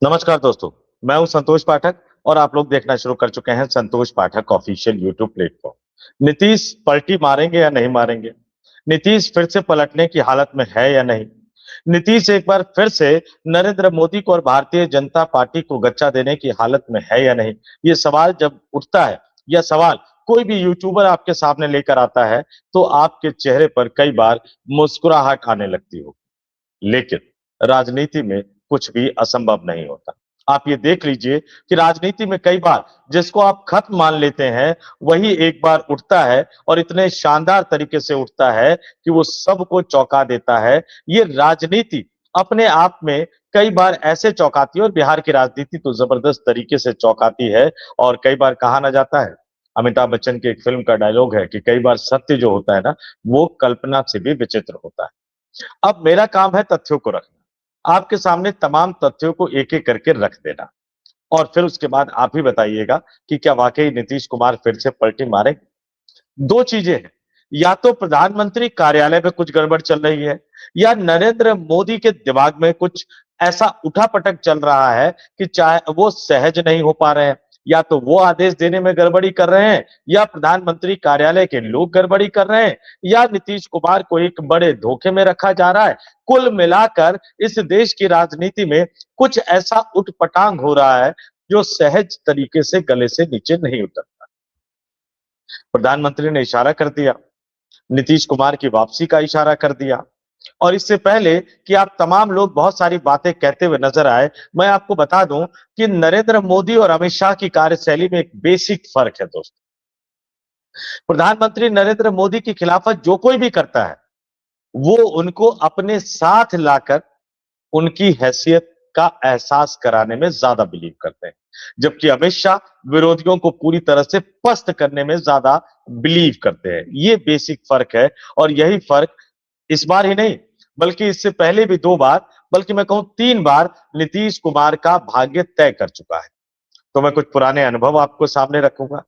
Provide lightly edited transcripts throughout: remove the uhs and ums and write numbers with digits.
नमस्कार दोस्तों, मैं हूं संतोष पाठक और आप लोग देखना शुरू कर चुके हैं संतोष पाठक ऑफिशियल यूट्यूब प्लेटफॉर्म। नीतीश पलटी मारेंगे या नहीं मारेंगे? नीतीश फिर से पलटने की हालत में है या नहीं? नीतीश एक बार फिर से नरेंद्र मोदी को और भारतीय जनता पार्टी को गच्चा देने की हालत में है या नहीं? ये सवाल जब उठता है, यह सवाल कोई भी यूट्यूबर आपके सामने लेकर आता है, तो आपके चेहरे पर कई बार मुस्कुराहट आने लगती हो। लेकिन राजनीति में कुछ भी असंभव नहीं होता। आप ये देख लीजिए कि राजनीति में कई बार जिसको आप खत्म मान लेते हैं, वही एक बार उठता है और इतने शानदार तरीके से उठता है कि वो सबको चौंका देता है। ये राजनीति अपने आप में कई बार ऐसे चौंकाती है और बिहार की राजनीति तो जबरदस्त तरीके से चौंकाती है। और कई बार कहा ना जाता है, अमिताभ बच्चन की एक फिल्म का डायलॉग है कि कई बार सत्य जो होता है ना, वो कल्पना से भी विचित्र होता है। अब मेरा काम है तथ्यों को रखना, आपके सामने तमाम तथ्यों को एक-एक करके रख देना और फिर उसके बाद आप ही बताइएगा कि क्या वाकई नीतीश कुमार फिर से पलटी मारेंगे? 2 चीजें हैं, या तो प्रधानमंत्री कार्यालय में कुछ गड़बड़ चल रही है या नरेंद्र मोदी के दिमाग में कुछ ऐसा उठा-पटक चल रहा है कि चाहे वो सहज नहीं हो पा रहे हैं, या तो वो आदेश देने में गड़बड़ी कर रहे हैं या प्रधानमंत्री कार्यालय के लोग गड़बड़ी कर रहे हैं या नीतीश कुमार को एक बड़े धोखे में रखा जा रहा है। कुल मिलाकर इस देश की राजनीति में कुछ ऐसा उटपटांग हो रहा है जो सहज तरीके से गले से नीचे नहीं उतरता। प्रधानमंत्री ने इशारा कर दिया, नीतीश कुमार की वापसी का इशारा कर दिया और इससे पहले कि आप तमाम लोग बहुत सारी बातें कहते हुए नजर आए, मैं आपको बता दूं कि नरेंद्र मोदी और अमित शाह की कार्यशैली में एक बेसिक फर्क है दोस्तों। प्रधानमंत्री नरेंद्र मोदी की खिलाफत जो कोई भी करता है, वो उनको अपने साथ लाकर उनकी हैसियत का एहसास कराने में ज्यादा बिलीव करते हैं, जबकि अमित शाह विरोधियों को पूरी तरह से पस्त करने में ज्यादा बिलीव करते हैं। ये बेसिक फर्क है और यही फर्क इस बार ही नहीं, बल्कि इससे पहले भी 2 बार, बल्कि मैं कहूं 3 बार नीतीश कुमार का भाग्य तय कर चुका है। तो मैं कुछ पुराने अनुभव आपको सामने रखूंगा,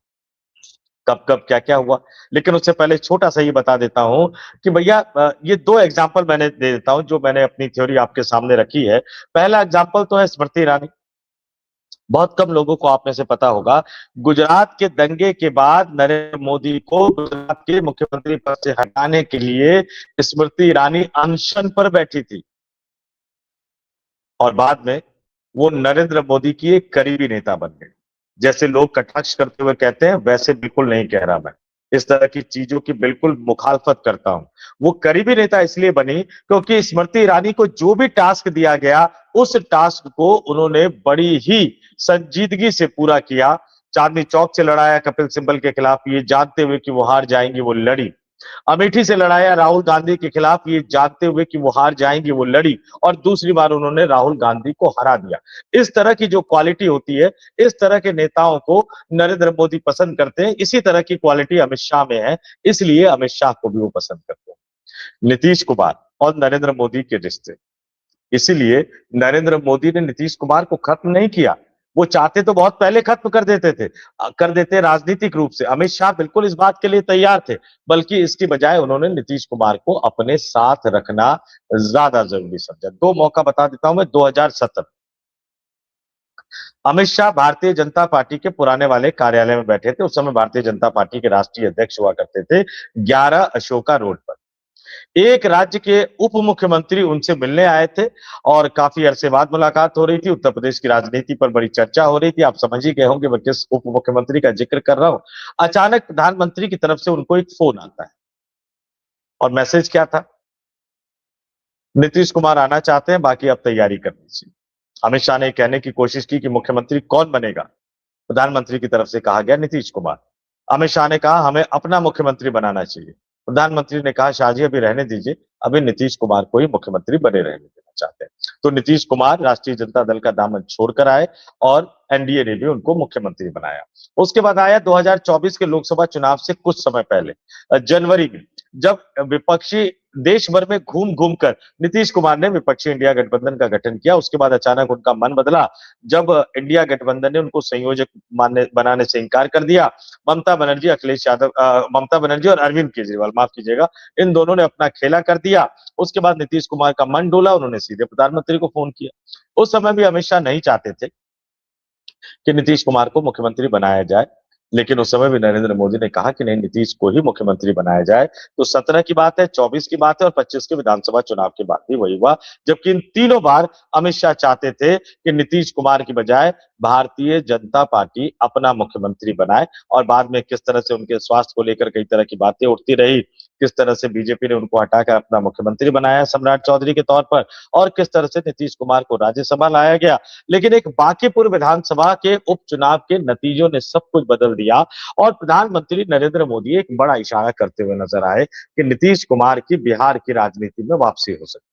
कब-कब क्या-क्या हुआ। लेकिन उससे पहले छोटा-सा ये बता देता हूँ कि भैया ये 2 एग्जांपल मैंने दे देता हूँ जो मैंने अपनी थ्योरी आपके सामने रखी है। पहला एग्जांपल तो है स्मृति ईरानी। बहुत कम लोगों को आप में से पता होगा, गुजरात के दंगे के बाद नरेंद्र मोदी को गुजरात के मुख्यमंत्री पद से हटाने के लिए स्मृति ईरानी अनशन पर बैठी थी और बाद में वो नरेंद्र मोदी की एक करीबी नेता बन गई। जैसे लोग कटाक्ष करते हुए कहते हैं, वैसे बिल्कुल नहीं कह रहा मैं। इस तरह की चीजों की बिल्कुल मुखालफत करता हूं। वो करीबी नेता इसलिए बनी क्योंकि स्मृति ईरानी को जो भी टास्क दिया गया, उस टास्क को उन्होंने बड़ी ही संजीदगी से पूरा किया। चांदनी चौक से लड़ाया कपिल सिब्बल के खिलाफ, ये जानते हुए कि वो हार जाएंगी, वो लड़ी। अमेठी से लड़ाया राहुल गांधी के खिलाफ, ये जानते हुए कि वो हार जाएंगी, वो लड़ी और दूसरी बार उन्होंने राहुल गांधी को हरा दिया। इस तरह की जो क्वालिटी होती है, इस तरह के नेताओं को नरेंद्र मोदी पसंद करते हैं। इसी तरह की क्वालिटी अमित शाह में है, इसलिए अमित शाह को भी वो पसंद करते हैं। नीतीश कुमार और नरेंद्र मोदी के रिश्ते, इसीलिए नरेंद्र मोदी ने नीतीश कुमार को खत्म नहीं किया। वो चाहते तो बहुत पहले खत्म कर देते थे, कर देते राजनीतिक रूप से। अमित शाह बिल्कुल इस बात के लिए तैयार थे, बल्कि इसकी बजाय उन्होंने नीतीश कुमार को अपने साथ रखना ज्यादा जरूरी समझा। 2 मौका बता देता हूं मैं। 2017 अमित शाह भारतीय जनता पार्टी के पुराने वाले कार्यालय में बैठे थे। उस समय भारतीय जनता पार्टी के राष्ट्रीय अध्यक्ष हुआ करते थे, 11 अशोका रोड पर। एक राज्य के उप मुख्यमंत्री उनसे मिलने आए थे और काफी अरसे बाद मुलाकात हो रही थी। उत्तर प्रदेश की राजनीति पर बड़ी चर्चा हो रही थी। आप समझ ही गए होंगे मैं किस उप मुख्यमंत्री का जिक्र कर रहा हूं। अचानक प्रधानमंत्री की तरफ से उनको एक फोन आता है और मैसेज क्या था? नीतीश कुमार आना चाहते हैं, बाकी आप तैयारी कर लीजिए। अमित शाह ने कहने की कोशिश की कि मुख्यमंत्री कौन बनेगा? प्रधानमंत्री की तरफ से कहा गया नीतीश कुमार। अमित शाह ने कहा हमें अपना मुख्यमंत्री बनाना चाहिए। प्रधानमंत्री ने कहा शाह जी अभी रहने दीजिए, अभी नीतीश कुमार को ही मुख्यमंत्री बने रहने देना चाहते हैं। तो नीतीश कुमार राष्ट्रीय जनता दल का दामन छोड़कर आए और एनडीए ने भी उनको मुख्यमंत्री बनाया। उसके बाद आया 2024 के लोकसभा चुनाव से कुछ समय पहले, जनवरी में जब विपक्षी देश भर में घूम घूम कर नीतीश कुमार ने विपक्षी इंडिया गठबंधन का गठन किया, उसके बाद अचानक उनका मन बदला जब इंडिया गठबंधन ने उनको संयोजक मानने बनाने से इनकार कर दिया। ममता बनर्जी, अखिलेश यादव, ममता बनर्जी और अरविंद केजरीवाल, माफ कीजिएगा, इन दोनों ने अपना खेला कर दिया। उसके बाद नीतीश कुमार का मन डोला, उन्होंने सीधे प्रधानमंत्री को फोन किया। उस समय भी अमित शाह नहीं चाहते थे कि नीतीश कुमार को मुख्यमंत्री बनाया जाए, लेकिन उस समय भी नरेंद्र मोदी ने कहा कि नहीं, नीतीश को ही मुख्यमंत्री बनाया जाए। तो 17 की बात है, 24 की बात है और 25 के विधानसभा चुनाव की बात भी वही हुआ, जबकि इन तीनों बार अमित शाह चाहते थे कि नीतीश कुमार की बजाय भारतीय जनता पार्टी अपना मुख्यमंत्री बनाए। और बाद में किस तरह से उनके स्वास्थ्य को लेकर कई तरह की बातें उठती रही, किस तरह से बीजेपी ने उनको हटाकर अपना मुख्यमंत्री बनाया सम्राट चौधरी के तौर पर, और किस तरह से नीतीश कुमार को राज्यसभा लाया गया। लेकिन एक बांकीपुर विधानसभा के उपचुनाव के नतीजों ने सब कुछ बदल दिया और प्रधानमंत्री नरेंद्र मोदी एक बड़ा इशारा करते हुए नजर आए कि नीतीश कुमार की बिहार की राजनीति में वापसी हो सकती।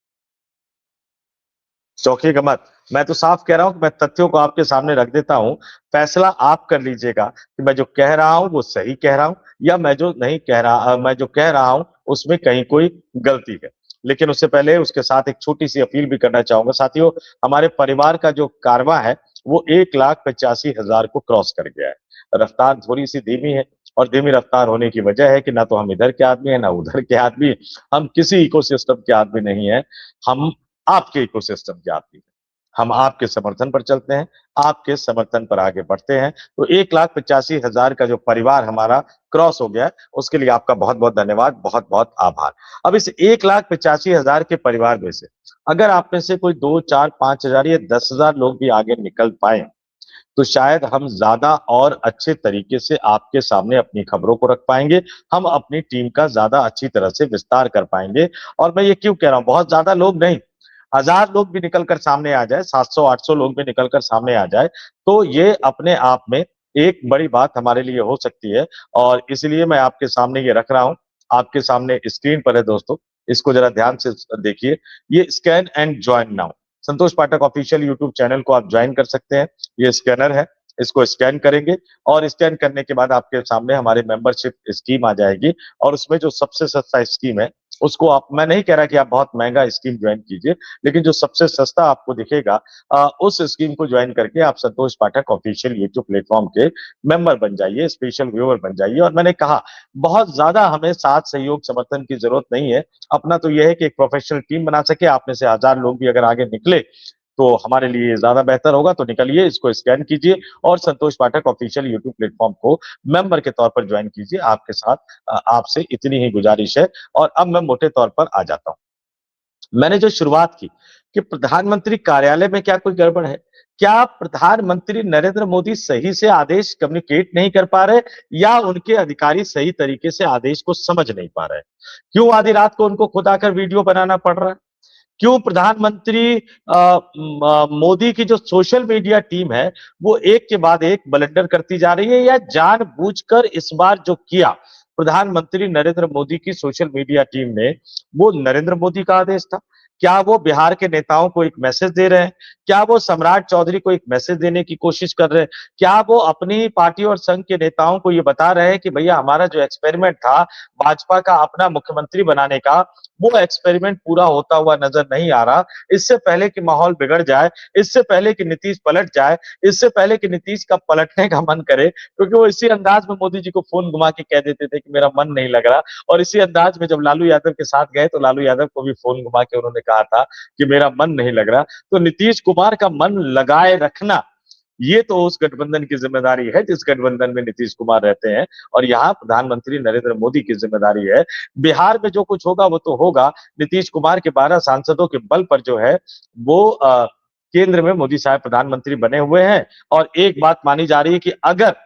चौंकिएगा मत, मैं तो साफ कह रहा हूं कि मैं तथ्यों को आपके सामने रख देता हूं, फैसला आप कर लीजिएगा कि मैं जो कह रहा हूं वो सही कह रहा हूं या मैं जो नहीं कह रहा, मैं जो कह रहा हूं उसमें कहीं कोई गलती है। लेकिन उससे पहले उसके साथ एक छोटी सी अपील भी करना चाहूंगा साथियों। हमारे परिवार का जो कारवा है वो 1,85,000 को क्रॉस कर गया है। रफ्तार थोड़ी सी धीमी है और धीमी रफ्तार होने की वजह है कि ना तो हम इधर के आदमी है ना उधर के आदमी, हम किसी इकोसिस्टम के आदमी नहीं है, हम आपके इकोसिस्टम के आदमी हैं। हम आपके समर्थन पर चलते हैं, आपके समर्थन पर आगे बढ़ते हैं। तो 1,85,000 का जो परिवार हमारा क्रॉस हो गया है, उसके लिए आपका बहुत-बहुत धन्यवाद, बहुत-बहुत आभार। अब इस 1,85,000 के परिवार में से अगर आप में से कोई 2, 4, 5,000 या 10,000 लोग भी आगे निकल पाएँ, तो शायद हम ज्यादा और अच्छे तरीके से आपके सामने अपनी खबरों को रख पाएंगे। हम अपनी टीम का ज्यादा अच्छी तरह से विस्तार कर पाएंगे। और मैं ये क्यों कह रहा हूं, बहुत ज्यादा लोग नहीं, 1,000 लोग भी निकल कर सामने आ जाए, 700-800 लोग भी निकल कर सामने आ जाए, तो ये अपने आप में एक बड़ी बात हमारे लिए हो सकती है। और इसलिए मैं आपके सामने ये रख रहा हूं, आपके सामने स्क्रीन पर है दोस्तों, इसको जरा ध्यान से देखिए। ये scan and join now, Santosh Pathak official YouTube channel को आप ज्वाइन कर सकते हैं। ये स्कैनर है, इसको स्कैन करेंगे और स्कैन करने के बाद आपके सामने हमारी मेंबरशिप स्कीम आ जाएगी। और उसमें जो सबसे सस्ता स्कीम है उसको आप, मैं नहीं कह रहा कि आप बहुत महंगा स्कीम ज्वाइन कीजिए, लेकिन जो सबसे सस्ता आपको दिखेगा उस स्कीम को ज्वाइन करके आप संतोष पाठक ऑफिशियल यूट्यूब प्लेटफॉर्म के मेंबर बन जाइए, स्पेशल व्यूअर बन जाइए। और मैंने कहा, बहुत ज्यादा हमें साथ सहयोग समर्थन की जरूरत नहीं है। अपना तो यह है कि एक प्रोफेशनल टीम बना सके। आप में से 1,000 लोग भी अगर आगे निकले तो हमारे लिए ज्यादा बेहतर होगा। तो निकलिए, इसको स्कैन कीजिए और संतोष पाठक ऑफिशियल यूट्यूब प्लेटफॉर्म को मेंबर के तौर पर ज्वाइन कीजिए। आपके साथ आपसे इतनी ही गुजारिश है। और अब मैं मोटे तौर पर आ जाता हूं। मैंने जो शुरुआत की कि प्रधानमंत्री कार्यालय में क्या कोई गड़बड़ है, क्या प्रधानमंत्री नरेंद्र मोदी सही से आदेश कम्युनिकेट नहीं कर पा रहे या उनके अधिकारी सही तरीके से आदेश को समझ नहीं पा रहे? क्यों आधी रात को उनको खुद आकर वीडियो बनाना पड़ रहा है? क्यों प्रधानमंत्री मोदी की जो सोशल मीडिया टीम है वो एक के बाद एक ब्लंडर करती जा रही है, या जानबूझकर इस बार जो किया प्रधानमंत्री नरेंद्र मोदी की सोशल मीडिया टीम ने, वो नरेंद्र मोदी का आदेश था? क्या वो बिहार के नेताओं को एक मैसेज दे रहे हैं? क्या वो सम्राट चौधरी को एक मैसेज देने की कोशिश कर रहे हैं? क्या वो अपनी पार्टी और संघ के नेताओं को ये बता रहे हैं कि भैया हमारा जो एक्सपेरिमेंट था भाजपा का अपना मुख्यमंत्री बनाने का, वो एक्सपेरिमेंट पूरा होता हुआ नजर नहीं आ रहा? इससे पहले कि माहौल बिगड़ जाए, इससे पहले कि नीतीश पलट जाए, इससे पहले कि नीतीश का पलटने का मन करे, क्योंकि वो इसी अंदाज में मोदी जी को फोन घुमा के कह देते थे कि मेरा मन नहीं लग रहा। और इसी अंदाज में जब लालू यादव के साथ गए तो लालू यादव को भी फोन घुमा के उन्होंने कहा था कि मेरा मन नहीं लग रहा। तो नीतीश कुमार का मन लगाए रखना, ये तो उस गठबंधन की जिम्मेदारी है जिस गठबंधन में नीतीश कुमार रहते हैं, और यहाँ प्रधानमंत्री नरेंद्र मोदी की जिम्मेदारी है। बिहार में जो कुछ होगा वो तो होगा। नीतीश कुमार के 12 सांसदों के बल पर जो है वो केंद्र में मोदी साहब प्रधानमंत्री बने हुए हैं। और एक बात मानी जा रही है कि अगर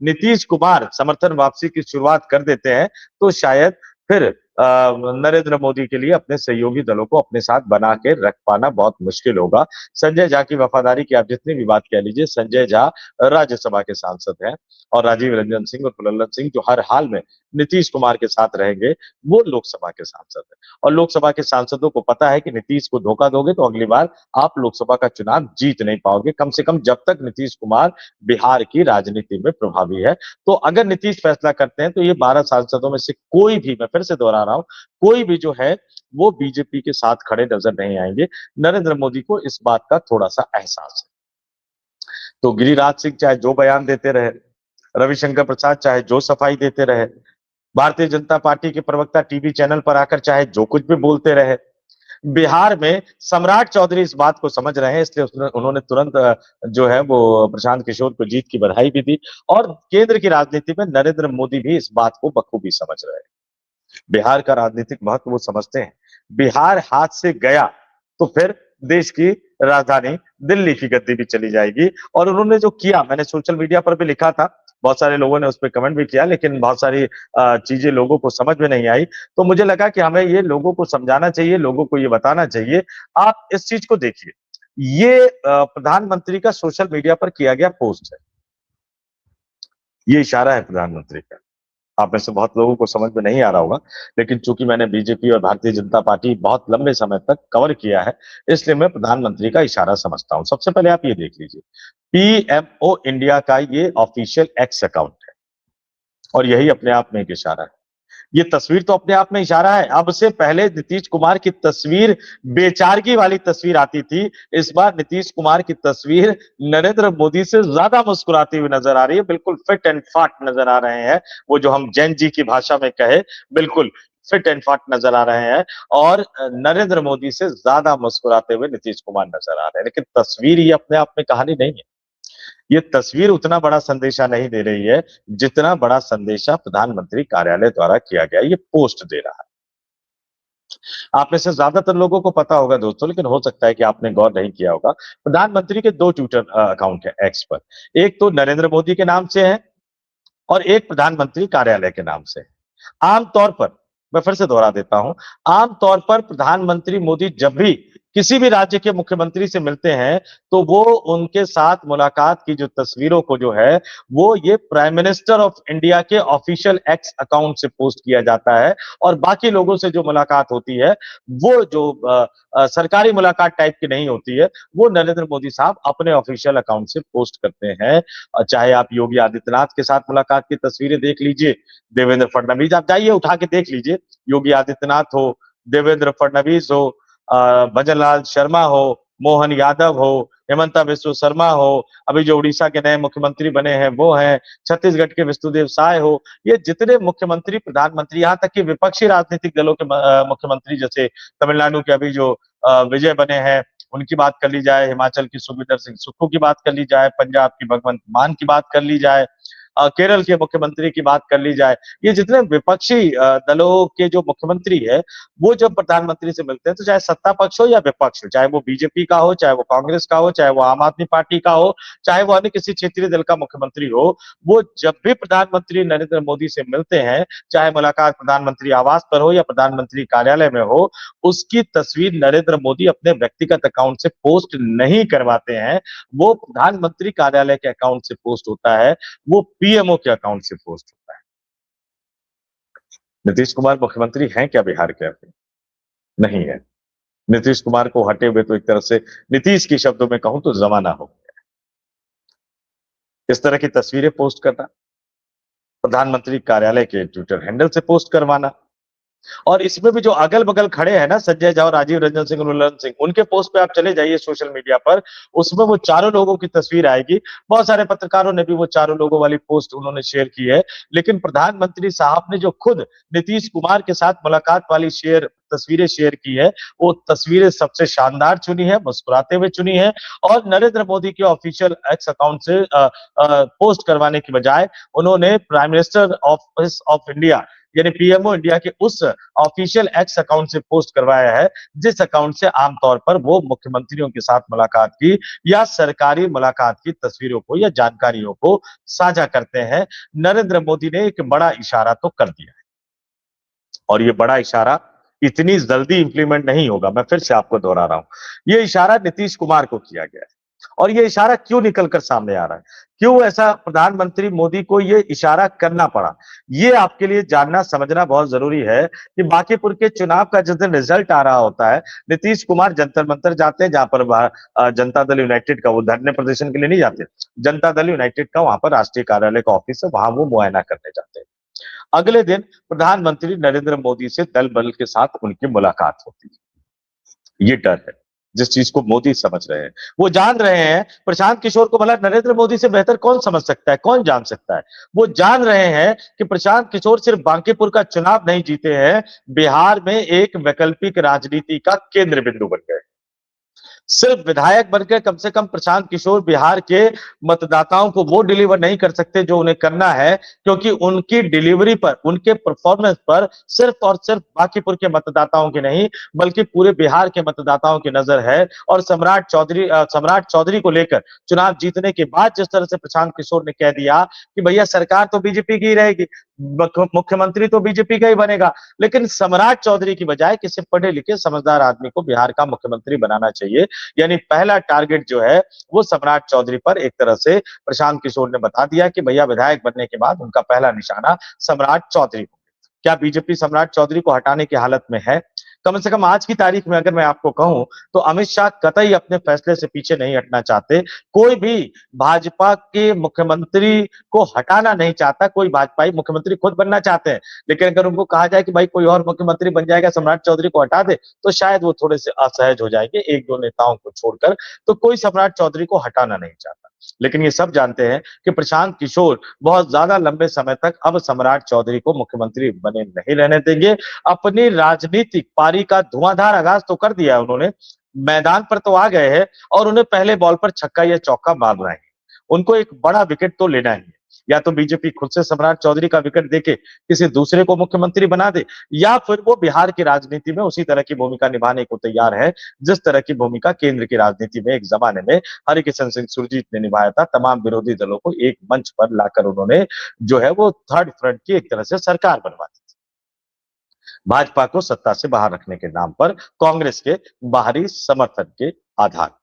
नीतीश कुमार समर्थन वापसी की शुरुआत कर देते हैं तो शायद फिर नरेंद्र मोदी के लिए अपने सहयोगी दलों को अपने साथ बना के रख पाना बहुत मुश्किल होगा। संजय झा की वफादारी की आप जितनी भी बात कह लीजिए, संजय झा राज्यसभा के सांसद हैं और राजीव रंजन सिंह और प्रहलाद सिंह जो हर हाल में नीतीश कुमार के साथ रहेंगे, वो लोकसभा के सांसद हैं। और लोकसभा के सांसदों को पता है कि नीतीश को धोखा दोगे तो अगली बार आप लोकसभा का चुनाव जीत नहीं पाओगे, कम से कम जब तक नीतीश कुमार बिहार की राजनीति में प्रभावी है। तो अगर नीतीश फैसला करते हैं तो ये 12 सांसदों में से कोई भी, मैं फिर से दोहरा रहा हूं, कोई भी जो है वो बीजेपी के साथ खड़े नजर नहीं आएंगे। नरेंद्र मोदी को इस बात का थोड़ा सा एहसास है। तो गिरिराज सिंह चाहे जो बयान देते रहे, रविशंकर प्रसाद चाहे जो सफाई देते रहे, भारतीय जनता पार्टी के प्रवक्ता टीवी चैनल पर आकर चाहे जो कुछ भी बोलते रहे, बिहार में सम्राट चौधरी इस बात को समझ रहे हैं, इसलिए उन्होंने तुरंत जो है वो प्रशांत किशोर को जीत की बधाई भी दी। और केंद्र की राजनीति में नरेंद्र मोदी भी इस बात को बखूबी समझ रहे हैं। बिहार का राजनीतिक महत्व वो समझते हैं। बिहार हाथ से गया तो फिर देश की राजधानी दिल्ली की गद्दी भी चली जाएगी। और उन्होंने जो किया, मैंने सोशल मीडिया पर भी लिखा था, बहुत सारे लोगों ने उस पर कमेंट भी किया, लेकिन बहुत सारी चीजें लोगों को समझ में नहीं आई। तो मुझे लगा कि हमें ये लोगों को समझाना चाहिए, लोगों को ये बताना चाहिए। आप इस चीज को देखिए, ये प्रधानमंत्री का सोशल मीडिया पर किया गया पोस्ट है, ये इशारा है प्रधानमंत्री का। आप में से बहुत लोगों को समझ में नहीं आ रहा होगा, लेकिन चूंकि मैंने बीजेपी और भारतीय जनता पार्टी बहुत लंबे समय तक कवर किया है, इसलिए मैं प्रधानमंत्री का इशारा समझता हूं। सबसे पहले आप ये देख लीजिए, पीएमओ इंडिया का ये ऑफिशियल एक्स अकाउंट है और यही अपने आप में एक इशारा है। ये तस्वीर तो अपने आप में इशारा है। अब से पहले नीतीश कुमार की तस्वीर बेचारगी वाली तस्वीर आती थी, इस बार नीतीश कुमार की तस्वीर नरेंद्र मोदी से ज्यादा मुस्कुराती हुई नजर आ रही है, बिल्कुल फिट एंड फाट नजर आ रहे हैं। वो जो हम जैन जी की भाषा में कहे, बिल्कुल फिट एंड फाट नजर आ रहे हैं और नरेंद्र मोदी से ज्यादा मुस्कुराते हुए नीतीश कुमार नजर आ रहे हैं। लेकिन तस्वीर ये अपने आप में कहानी नहीं है। ये तस्वीर उतना बड़ा संदेशा नहीं दे रही है जितना बड़ा संदेशा प्रधानमंत्री कार्यालय द्वारा किया गया ये पोस्ट दे रहा है। आप में से ज्यादातर लोगों को पता होगा दोस्तों, लेकिन हो सकता है कि आपने गौर नहीं किया होगा। प्रधानमंत्री के दो ट्विटर अकाउंट है एक्स पर, एक तो नरेंद्र मोदी के नाम से है और एक प्रधानमंत्री कार्यालय के नाम से है। आमतौर पर, मैं फिर से दोहरा देता हूं, आमतौर पर प्रधानमंत्री मोदी जब भी किसी भी राज्य के मुख्यमंत्री से मिलते हैं तो वो उनके साथ मुलाकात की जो तस्वीरों को जो है वो ये प्राइम मिनिस्टर ऑफ इंडिया के ऑफिशियल एक्स अकाउंट से पोस्ट किया जाता है। और बाकी लोगों से जो मुलाकात होती है वो जो सरकारी मुलाकात टाइप की नहीं होती है, वो नरेंद्र मोदी साहब अपने ऑफिशियल अकाउंट से पोस्ट करते हैं। चाहे आप योगी आदित्यनाथ के साथ मुलाकात की तस्वीरें देख लीजिए, देवेंद्र फडणवीस, आप जाइए उठा के देख लीजिए, योगी आदित्यनाथ हो, देवेंद्र फडणवीस हो, भजनलाल शर्मा हो, मोहन यादव हो, हेमंता बिस्व शर्मा हो, अभी जो उड़ीसा के नए मुख्यमंत्री बने हैं वो हैं, छत्तीसगढ़ के विष्णुदेव साय हो, ये जितने मुख्यमंत्री, प्रधानमंत्री, यहाँ तक कि विपक्षी राजनीतिक दलों के मुख्यमंत्री, जैसे तमिलनाडु के अभी जो विजय बने हैं उनकी बात कर ली जाए, हिमाचल की सुखविंदर सिंह सुक्खू की बात कर ली जाए, पंजाब की भगवंत मान की बात कर ली जाए, केरल के मुख्यमंत्री की बात कर ली जाए, ये जितने विपक्षी दलों के जो मुख्यमंत्री है वो जब प्रधानमंत्री से मिलते हैं तो चाहे सत्ता पक्ष हो या विपक्ष हो, चाहे वो बीजेपी का हो, चाहे वो कांग्रेस का हो, चाहे वो आम आदमी पार्टी का हो, चाहे वो अन्य किसी क्षेत्रीय दल का मुख्यमंत्री हो, वो जब भी प्रधानमंत्री नरेंद्र मोदी से मिलते हैं, चाहे मुलाकात प्रधानमंत्री आवास पर हो या प्रधानमंत्री कार्यालय में हो, उसकी तस्वीर नरेंद्र मोदी अपने व्यक्तिगत अकाउंट से पोस्ट नहीं करवाते हैं, वो प्रधानमंत्री कार्यालय के अकाउंट से पोस्ट होता है, वो पीएमओ के अकाउंट से पोस्ट होता है। नीतीश कुमार मुख्यमंत्री हैं क्या बिहार के? अभी नहीं है। नीतीश कुमार को हटे हुए तो एक तरह से नीतीश के शब्दों में कहूं तो जमाना हो गया। इस तरह की तस्वीरें पोस्ट करना, प्रधानमंत्री कार्यालय के ट्विटर हैंडल से पोस्ट करवाना, और इसमें भी जो अगल बगल खड़े हैं ना, संजय झा, राजीव रंजन सिंह, ललन सिंह, उनके पोस्ट पे आप चले जाइए सोशल मीडिया पर, उसमें वो चारों लोगों की तस्वीर आएगी। बहुत सारे पत्रकारों ने भी वो चारों लोगों वाली पोस्ट उन्होंने शेयर की है, लेकिन प्रधानमंत्री साहब ने जो खुद नीतीश कुमार के साथ मुलाकात वाली तस्वीरें शेयर की है, वो तस्वीरें सबसे शानदार चुनी है, मुस्कुराते हुए चुनी है, और नरेंद्र मोदी के ऑफिशियल एक्स अकाउंट से पोस्ट करवाने की बजाय उन्होंने prime minister office of India यानी पीएमओ इंडिया के उस ऑफिशियल एक्स अकाउंट से पोस्ट करवाया है जिस अकाउंट से आमतौर पर वो मुख्यमंत्रियों के साथ मुलाकात की या सरकारी मुलाकात की तस्वीरों को या जानकारियों को साझा करते हैं। नरेंद्र मोदी ने एक बड़ा इशारा तो कर दिया है और ये बड़ा इशारा इतनी जल्दी इंप्लीमेंट नहीं होगा। मैं फिर से आपको दोहरा रहा हूं, ये इशारा नीतीश कुमार को किया गया है। और ये इशारा क्यों निकलकर सामने आ रहा है, क्यों ऐसा प्रधानमंत्री मोदी को ये इशारा करना पड़ा, ये आपके लिए जानना समझना बहुत जरूरी है कि बांकीपुर के चुनाव का जिस दिन रिजल्ट आ रहा होता है, नीतीश कुमार जंतर मंतर जाते हैं, जहां पर जनता दल यूनाइटेड का, वो धरने प्रदर्शन के लिए नहीं जाते, जनता दल यूनाइटेड का वहां पर राष्ट्रीय कार्यालय का ऑफिस है, वहां वो मुआयना करने जाते हैं। अगले दिन प्रधानमंत्री नरेंद्र मोदी से दल बल के साथ उनकी मुलाकात होती है। ये डर है जिस चीज को मोदी समझ रहे हैं। वो जान रहे हैं प्रशांत किशोर को भला नरेंद्र मोदी से बेहतर कौन समझ सकता है, कौन जान सकता है। वो जान रहे हैं कि प्रशांत किशोर सिर्फ बांकीपुर का चुनाव नहीं जीते हैं, बिहार में एक वैकल्पिक राजनीति का केंद्र बिंदु बन गए। सिर्फ विधायक बनकर कम से कम प्रशांत किशोर बिहार के मतदाताओं को वो डिलीवर नहीं कर सकते जो उन्हें करना है, क्योंकि उनकी डिलीवरी पर, उनके परफॉर्मेंस पर सिर्फ और सिर्फ बांकीपुर के मतदाताओं की नहीं बल्कि पूरे बिहार के मतदाताओं की नजर है। और सम्राट चौधरी को लेकर चुनाव जीतने के बाद जिस तरह से प्रशांत किशोर ने कह दिया कि भैया सरकार तो बीजेपी की ही रहेगी, मुख्यमंत्री तो बीजेपी का ही बनेगा, लेकिन सम्राट चौधरी की बजाय किसी पढ़े लिखे समझदार आदमी को बिहार का मुख्यमंत्री बनाना चाहिए। यानी पहला टारगेट जो है वो सम्राट चौधरी पर एक तरह से प्रशांत किशोर ने बता दिया कि भैया विधायक बनने के बाद उनका पहला निशाना सम्राट चौधरी। क्या बीजेपी सम्राट चौधरी को हटाने की हालत में है? कम से कम आज की तारीख में अगर मैं आपको कहूं तो अमित शाह कतई अपने फैसले से पीछे नहीं हटना चाहते। कोई भी भाजपा के मुख्यमंत्री को हटाना नहीं चाहता, कोई भाजपाई मुख्यमंत्री खुद बनना चाहते हैं, लेकिन अगर उनको कहा जाए कि भाई कोई और मुख्यमंत्री बन जाएगा, सम्राट चौधरी को हटा दे, तो शायद वो थोड़े से असहज हो जाएंगे एक दो नेताओं को छोड़कर। तो कोई सम्राट चौधरी को हटाना नहीं चाहता, लेकिन ये सब जानते हैं कि प्रशांत किशोर बहुत ज्यादा लंबे समय तक अब सम्राट चौधरी को मुख्यमंत्री बने नहीं रहने देंगे। अपनी राजनीतिक पारी का धुआंधार आगाज तो कर दिया है उन्होंने, मैदान पर तो आ गए हैं और उन्हें पहले बॉल पर छक्का या चौका मारना है। उनको एक बड़ा विकेट तो लेना ही है। या तो बीजेपी खुद से सम्राट चौधरी का विकेट देके किसी दूसरे को मुख्यमंत्री बना दे, या फिर वो बिहार की राजनीति में उसी तरह की भूमिका निभाने को तैयार है जिस तरह की भूमिका केंद्र की राजनीति में एक जमाने में हरिकिशन सिंह सुरजीत ने निभाया था। तमाम विरोधी दलों को एक मंच पर लाकर उन्होंने जो है वो थर्ड फ्रंट की एक तरह से सरकार बनवा दी, भाजपा को सत्ता से बाहर रखने के नाम पर कांग्रेस के बाहरी समर्थन के आधार पर।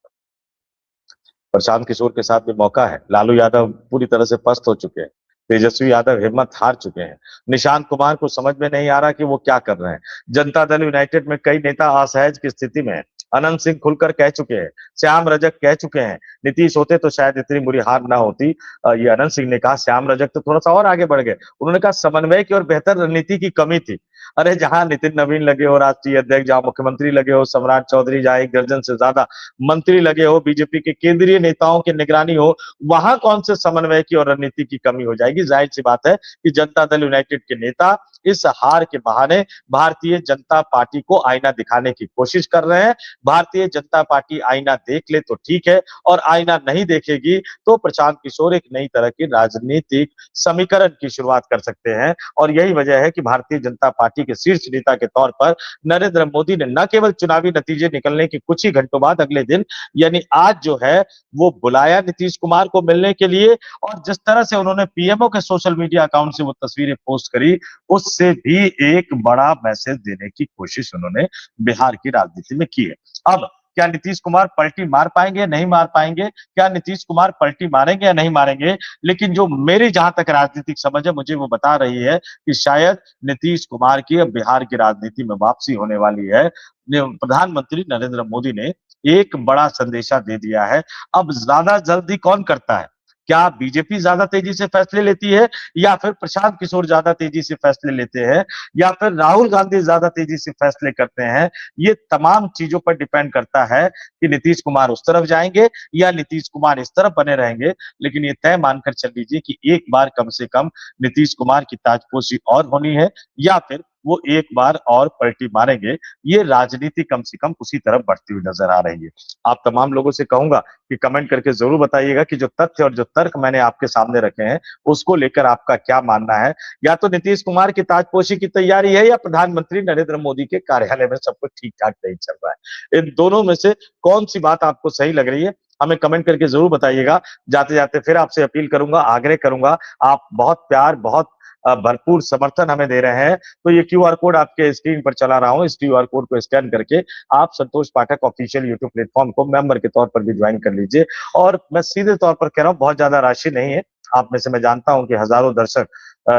प्रशांत किशोर के साथ भी मौका है। लालू यादव पूरी तरह से पस्त हो चुके हैं, तेजस्वी यादव हिम्मत हार चुके हैं, निशांत कुमार को समझ में नहीं आ रहा कि वो क्या कर रहे हैं। जनता दल यूनाइटेड में कई नेता असहज की स्थिति में है। अनंत सिंह खुलकर कह चुके हैं, श्याम रजक कह चुके हैं, नीतीश होते तो शायद इतनी बुरी हार ना होती। ये अनंत सिंह ने कहा। श्याम रजक तो थोड़ा सा और आगे बढ़ गए, उन्होंने कहा समन्वय की और बेहतर रणनीति की कमी थी। अरे जहां नितिन नवीन लगे हो राष्ट्रीय अध्यक्ष, जहां मुख्यमंत्री लगे हो सम्राट चौधरी, जहां 1 दर्जन से ज्यादा मंत्री लगे हो, बीजेपी के केंद्रीय नेताओं की निगरानी हो, वहां कौन से समन्वय की और रणनीति की कमी हो जाएगी। जाहिर सी बात है कि जनता दल यूनाइटेड के नेता इस हार के बहाने भारतीय जनता पार्टी को आईना दिखाने की कोशिश कर रहे हैं। भारतीय जनता पार्टी आईना देख ले तो ठीक है, और आईना नहीं देखेगी तो प्रशांत किशोर एक नई तरह की राजनीतिक समीकरण की शुरुआत कर सकते हैं। और यही वजह है कि भारतीय जनता पार्टी के शीर्ष नेता के तौर पर नरेंद्र मोदी ने न केवल चुनावी नतीजे निकलने के कुछ ही घंटों बाद अगले दिन यानी आज जो है वो बुलाया नीतीश कुमार को मिलने के लिए, और जिस तरह से उन्होंने पीएमओ के सोशल मीडिया अकाउंट से वो तस्वीरें पोस्ट करी, उससे भी एक बड़ा मैसेज देने की कोशिश उन्होंने बिहार की राजनीति में की है। अब क्या नीतीश कुमार पलटी मार पाएंगे, नहीं मार पाएंगे, क्या नीतीश कुमार पलटी मारेंगे या नहीं मारेंगे, लेकिन जो मेरी जहां तक राजनीतिक समझ है मुझे वो बता रही है कि शायद नीतीश कुमार की अब बिहार की राजनीति में वापसी होने वाली है। प्रधानमंत्री नरेंद्र मोदी ने एक बड़ा संदेशा दे दिया है। अब ज्यादा जल्दी कौन करता है? क्या बीजेपी ज्यादा तेजी से फैसले लेती है, या फिर प्रशांत किशोर ज्यादा तेजी से फैसले लेते हैं, या फिर राहुल गांधी ज्यादा तेजी से फैसले करते हैं? ये तमाम चीजों पर डिपेंड करता है कि नीतीश कुमार उस तरफ जाएंगे या नीतीश कुमार इस तरफ बने रहेंगे। लेकिन ये तय मानकर चल लीजिए कि एक बार कम से कम नीतीश कुमार की ताजपोशी और होनी है, या फिर वो एक बार और पलटी मारेंगे। ये राजनीति कम से कम उसी तरफ बढ़ती हुई नजर आ रही है। आप तमाम लोगों से कहूंगा कि कमेंट करके जरूर बताइएगा कि जो तथ्य और जो तर्क मैंने आपके सामने रखे हैं उसको लेकर आपका क्या मानना है। या तो नीतीश कुमार की ताजपोशी की तैयारी है, या प्रधानमंत्री नरेंद्र मोदी के कार्यालय में सब कुछ ठीक ठाक नहीं चल रहा है। इन दोनों में से कौन सी बात आपको सही लग रही है, हमें कमेंट करके जरूर बताइएगा। जाते जाते फिर आपसे अपील करूंगा, आग्रह करूंगा, आप बहुत प्यार, बहुत भरपूर समर्थन हमें दे रहे हैं, तो ये क्यूआर कोड आपके स्क्रीन पर चला रहा हूं, इस क्यूआर कोड को स्कैन करके आप संतोष पाठक ऑफिशियल यूट्यूब प्लेटफॉर्म को मेंबर के तौर पर भी ज्वाइन कर लीजिए। और मैं सीधे तौर पर कह रहा हूं, बहुत ज्यादा राशि नहीं है, आप में से मैं जानता हूं कि हजारों दर्शक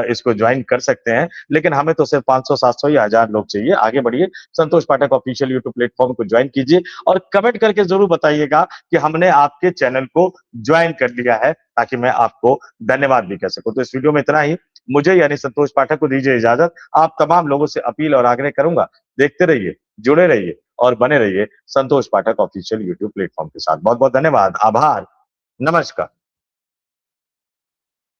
इसको ज्वाइन कर सकते हैं, लेकिन हमें तो सिर्फ 500, 700 या 1000 लोग चाहिए। आगे बढ़िए, संतोष पाठक ऑफिशियल यूट्यूब प्लेटफॉर्म को ज्वाइन कीजिए और कमेंट करके जरूर बताइएगा कि हमने आपके चैनल को ज्वाइन कर लिया है, ताकि मैं आपको धन्यवाद भी कह सकूं। तो इस वीडियो में इतना ही। मुझे यानी संतोष पाठक को दीजिए इजाजत। आप तमाम लोगों से अपील और आग्रह करूंगा, देखते रहिए, जुड़े रहिए और बने रहिए संतोष पाठक ऑफिशियल यूट्यूब प्लेटफॉर्म के साथ। बहुत बहुत धन्यवाद, आभार, नमस्कार।